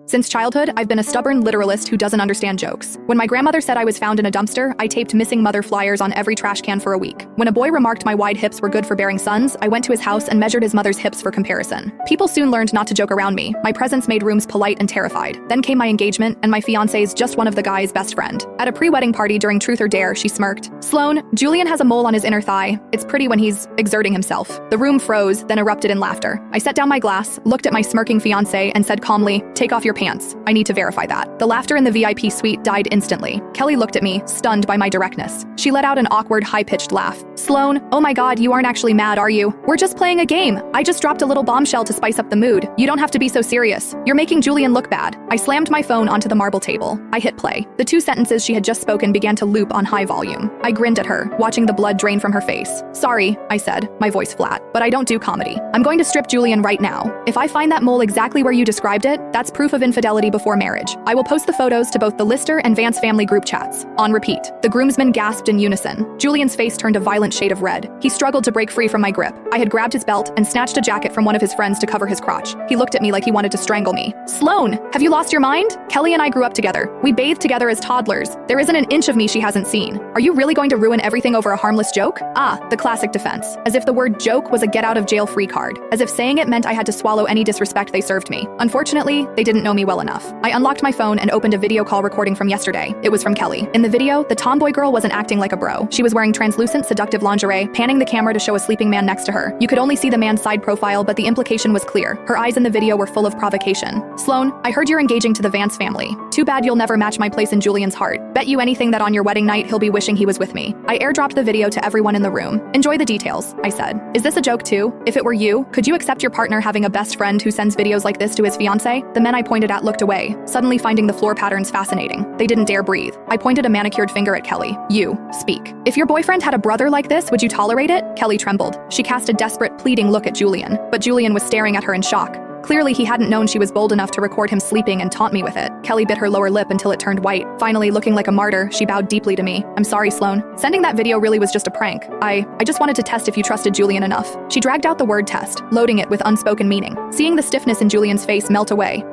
Since childhood, I've been a stubborn literalist who doesn't understand jokes. When my grandmother said I was found in a dumpster, I taped missing mother flyers on every trash can for a week. When a boy remarked my wide hips were good for bearing sons, I went to his house and measured his mother's hips for comparison. People soon learned not to joke around me. My presence made rooms polite and terrified. Then came my engagement, and my fiancé's just one of the guy's best friend. At a pre-wedding party during Truth or Dare, she smirked. "Sloan, Julian has a mole on his inner thigh. It's pretty when he's exerting himself." The room froze, then erupted in laughter. I set down my glass, looked at my smirking fiancé, and said calmly, "Take off your pants. I need to verify that." The laughter in the VIP suite died instantly. Kelly looked at me, stunned by my directness. She let out an awkward, high-pitched laugh. "Sloan, oh my god, you aren't actually mad, are you? We're just playing a game. I just dropped a little bombshell to spice up the mood. You don't have to be so serious. You're making Julian look bad." I slammed my phone onto the marble table. I hit play. The 2 sentences she had just spoken began to loop on high volume. I grinned at her, watching the blood drain from her face. "Sorry," I said, my voice flat, "but I don't do comedy. I'm going to strip Julian right now. If I find that mole exactly where you described it, that's proof of infidelity before marriage. I will post the photos to both the Lister and Vance family group chats." On repeat. The groomsmen gasped in unison. Julian's face turned a violent shade of red. He struggled to break free from my grip. I had grabbed his belt and snatched a jacket from one of his friends to cover his crotch. He looked at me like he wanted to strangle me. "Sloan, have you lost your mind? Kelly and I grew up together. We bathed together as toddlers. There isn't an inch of me she hasn't seen. Are you really going to ruin everything over a harmless joke?" Ah, the classic defense. As if the word joke was a get-out-of-jail-free card. As if saying it meant I had to swallow any disrespect they served me. Unfortunately, they didn't know me well enough. I unlocked my phone and opened a video call recording from yesterday. It was from Kelly. In the video, the tomboy girl wasn't acting like a bro. She was wearing translucent, seductive lingerie, panning the camera to show a sleeping man next to her. You could only see the man's side profile, but the implication was clear. Her eyes in the video were full of provocation. "Sloan, I heard you're engaging to the Vance family. Too bad you'll never match my place in Julian's heart. Bet you anything that on your wedding night he'll be wishing he was with me." I airdropped the video to everyone in the room. "Enjoy the details," I said. "Is this a joke too? If it were you, could you accept your partner having a best friend who sends videos like this to his fiancé?" The men I pointed at looked away, suddenly finding the floor patterns fascinating. They didn't dare breathe. I pointed a manicured finger at Kelly. "You, speak. If your boyfriend had a brother like this, would you tolerate it?" Kelly trembled. She cast a desperate, pleading look at Julian, but Julian was staring at her in shock. Clearly, he hadn't known she was bold enough to record him sleeping and taunt me with it. Kelly bit her lower lip until it turned white. Finally, looking like a martyr, she bowed deeply to me. "I'm sorry, Sloan. Sending that video really was just a prank. I just wanted to test if you trusted Julian enough." She dragged out the word test, loading it with unspoken meaning. Seeing the stiffness in Julian's face melt away,